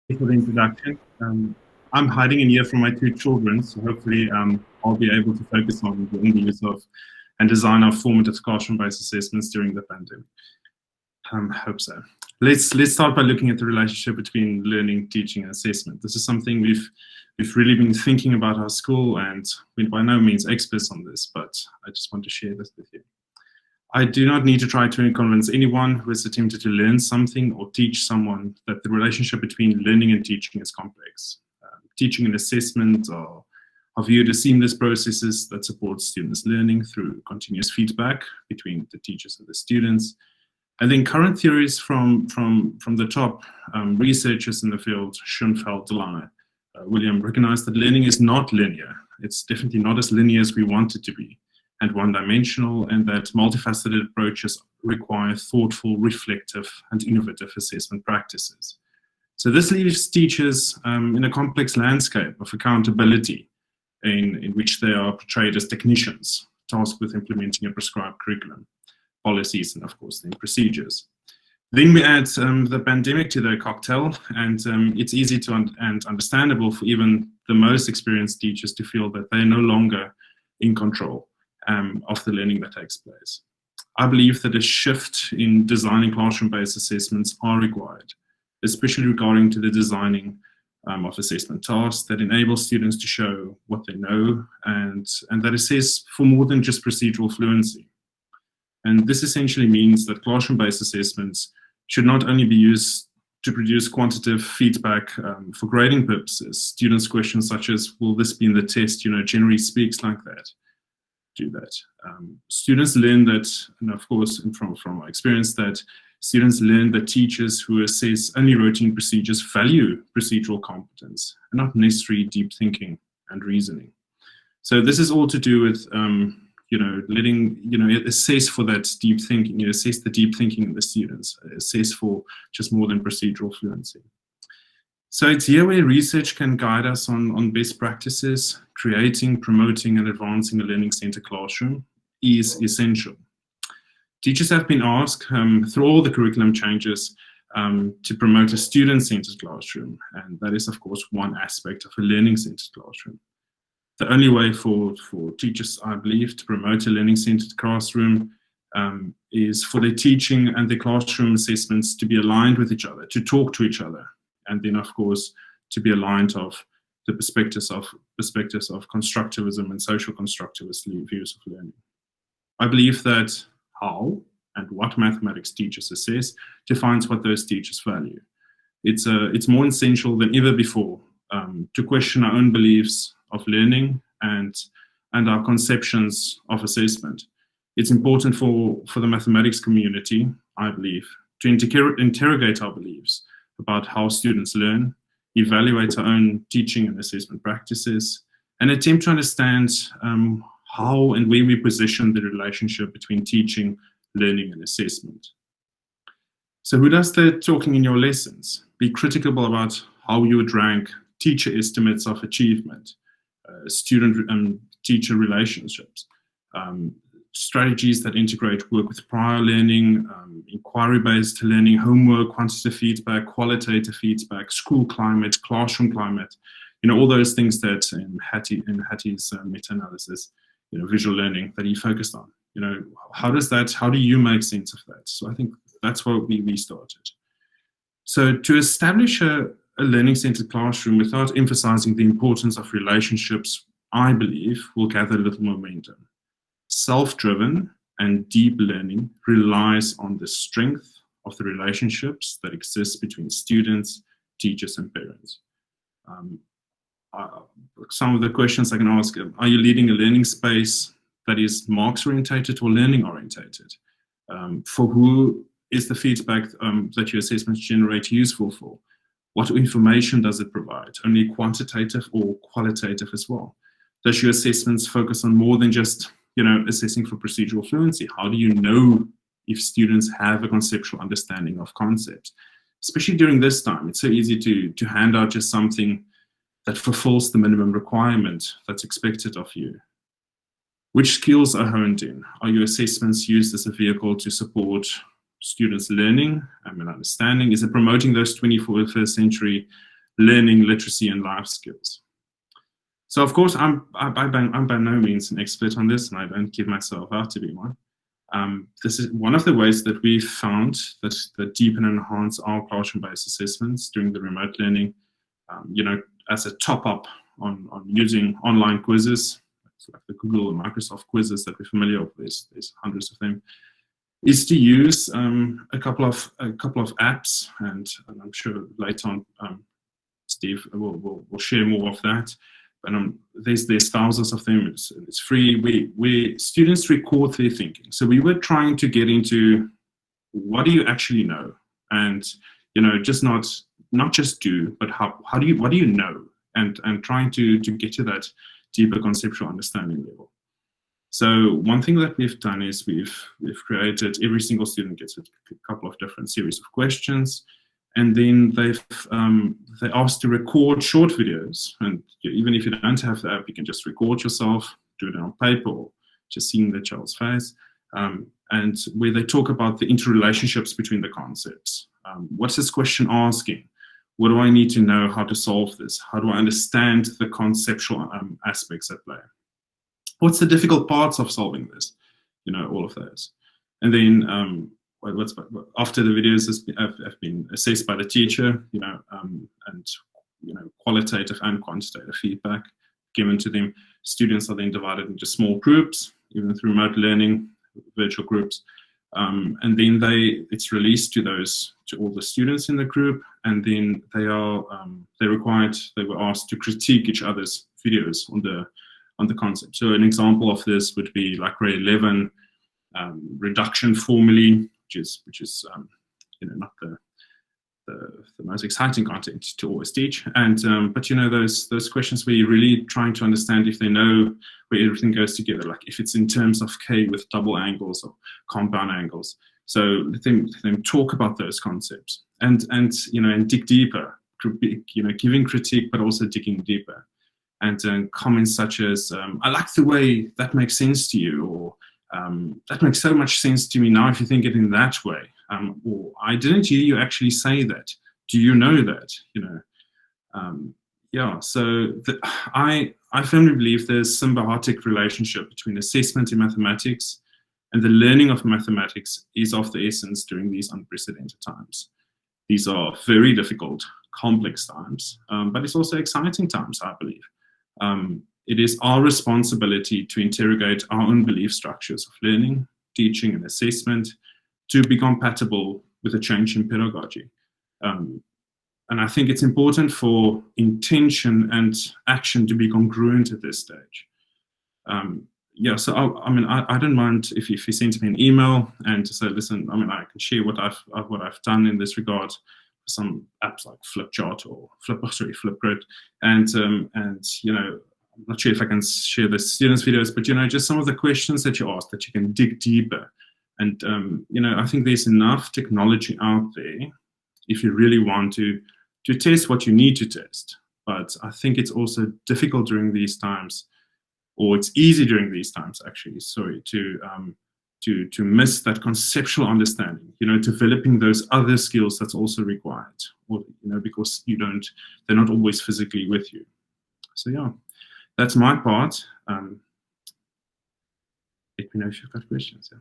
For the introduction. I'm hiding in here from my two children, so hopefully I'll be able to focus on the use of and design our formative classroom-based assessments during the pandemic. Hope so. Let's start by looking at the relationship between learning, teaching, and assessment. This is something we've really been thinking about our school, and we're by no means experts on this, but I just want to share this with you. I do not need to try to convince anyone who has attempted to learn something or teach someone that the relationship between learning and teaching is complex. Teaching and assessment are viewed as seamless processes that support students' learning through continuous feedback between the teachers and the students. And then current theories from the top, researchers in the field, Schoenfeld, Delano, William, recognize that learning is not linear. It's definitely not as linear as we want it to be, and one-dimensional, and that multifaceted approaches require thoughtful, reflective, and innovative assessment practices. So this leaves teachers in a complex landscape of accountability in which they are portrayed as technicians, tasked with implementing a prescribed curriculum, policies, and of course, then procedures. Then we add the pandemic to the cocktail, and it's easy to and understandable for even the most experienced teachers to feel that they're no longer in control of the learning that takes place. I believe that a shift in designing classroom-based assessments are required, especially regarding to the designing of assessment tasks that enable students to show what they know and that assess for more than just procedural fluency. And this essentially means that classroom-based assessments should not only be used to produce quantitative feedback for grading purposes. Students' questions such as, will this be in the test, generally speaks like that. Do that. Students learn that, and of course, from my experience, that students learn that teachers who assess only routine procedures value procedural competence and not necessarily deep thinking and reasoning. So this is all to do with, letting, assess for that deep thinking, assess the deep thinking in the students, assess for just more than procedural fluency. So it's here where research can guide us on best practices. Creating, promoting, and advancing a learning-centered classroom is essential. Teachers have been asked through all the curriculum changes to promote a student-centered classroom, and that is, of course, one aspect of a learning-centered classroom. The only way for teachers, I believe, to promote a learning-centered classroom is for their teaching and their classroom assessments to be aligned with each other, to talk to each other, and then, of course, to be aligned of the perspectives of constructivism and social constructivist views of learning. I believe that how and what mathematics teachers assess defines what those teachers value. It's more essential than ever before to question our own beliefs of learning and our conceptions of assessment. It's important for the mathematics community, I believe, to interrogate our beliefs about how students learn, evaluate our own teaching and assessment practices, and attempt to understand how and where we position the relationship between teaching, learning, and assessment. So who does the talking in your lessons? Be critical about how you would rank teacher estimates of achievement, student and teacher relationships, strategies that integrate work with prior learning, inquiry-based learning, homework, quantitative feedback, qualitative feedback, school climate, classroom climate, all those things that in Hattie's meta-analysis, visual learning that he focused on. How do you make sense of that? So I think that's where we started. So to establish a learning-centered classroom without emphasizing the importance of relationships, I believe, will gather little momentum. Self-driven and deep learning relies on the strength of the relationships that exist between students, teachers, and parents. Some of the questions I can ask are you leading a learning space that is marks-orientated or learning-orientated? For who is the feedback that your assessments generate useful for? What information does it provide? Only quantitative or qualitative as well? Does your assessments focus on more than just assessing for procedural fluency? How do you know if students have a conceptual understanding of concepts? Especially during this time, it's so easy to hand out just something that fulfills the minimum requirement that's expected of you. Which skills are honed in? Are your assessments used as a vehicle to support students' learning and understanding? Is it promoting those 21st century learning, literacy, and life skills. So of course, I'm by no means an expert on this, and I don't give myself out to be one. This is one of the ways that we've found that deepen and enhance our classroom-based assessments during the remote learning, as a top-up on using online quizzes, like the Google and Microsoft quizzes that we're familiar with. There's hundreds of them. Is to use a couple of apps, and I'm sure later on Steve will share more of that. But there's thousands of them. It's free. We students record their thinking. So we were trying to get into what do you actually know, and just not just do, but what do you know, and trying to get to that deeper conceptual understanding level. So one thing that we've done is we've created, every single student gets a couple of different series of questions, and then they're asked to record short videos. And even if you don't have the app, you can just record yourself, do it on paper, or just seeing the child's face, and where they talk about the interrelationships between the concepts. What's this question asking? What do I need to know how to solve this? How do I understand the conceptual aspects at play? What's the difficult parts of solving this? All of those. And then after the videos have been assessed by the teacher, and qualitative and quantitative feedback given to them, students are then divided into small groups, even through remote learning, virtual groups, and then it's released to all the students in the group, and then they were asked to critique each other's videos on the concept. So an example of this would be like grade 11 reduction formulae, which is not the most exciting content to always teach, and but those questions where you're really trying to understand if they know where everything goes together, like if it's in terms of K with double angles or compound angles. So let them talk about those concepts and dig deeper, giving critique but also digging deeper, and comments such as I like the way that makes sense to you, or that makes so much sense to me now if you think it in that way, or I didn't hear you actually say that. Do you know that? So I firmly believe there's a symbiotic relationship between assessment in mathematics and the learning of mathematics is of the essence during these unprecedented times. These are very difficult, complex times, but it's also exciting times, I believe. It is our responsibility to interrogate our own belief structures of learning, teaching, and assessment to be compatible with a change in pedagogy. And I think it's important for intention and action to be congruent at this stage. So I don't mind if you send me an email and to say, listen, I can share what I've done in this regard. Some apps like Flipchart or Flipgrid, and I'm not sure if I can share the students' videos, but just some of the questions that you asked that you can dig deeper. And I think there's enough technology out there if you really want to test what you need to test. But I think it's also difficult during these times, or it's easy during these times actually, to miss that conceptual understanding, developing those other skills that's also required, or, because they're not always physically with you. So yeah, that's my part. Let me know if you've got questions. Yeah.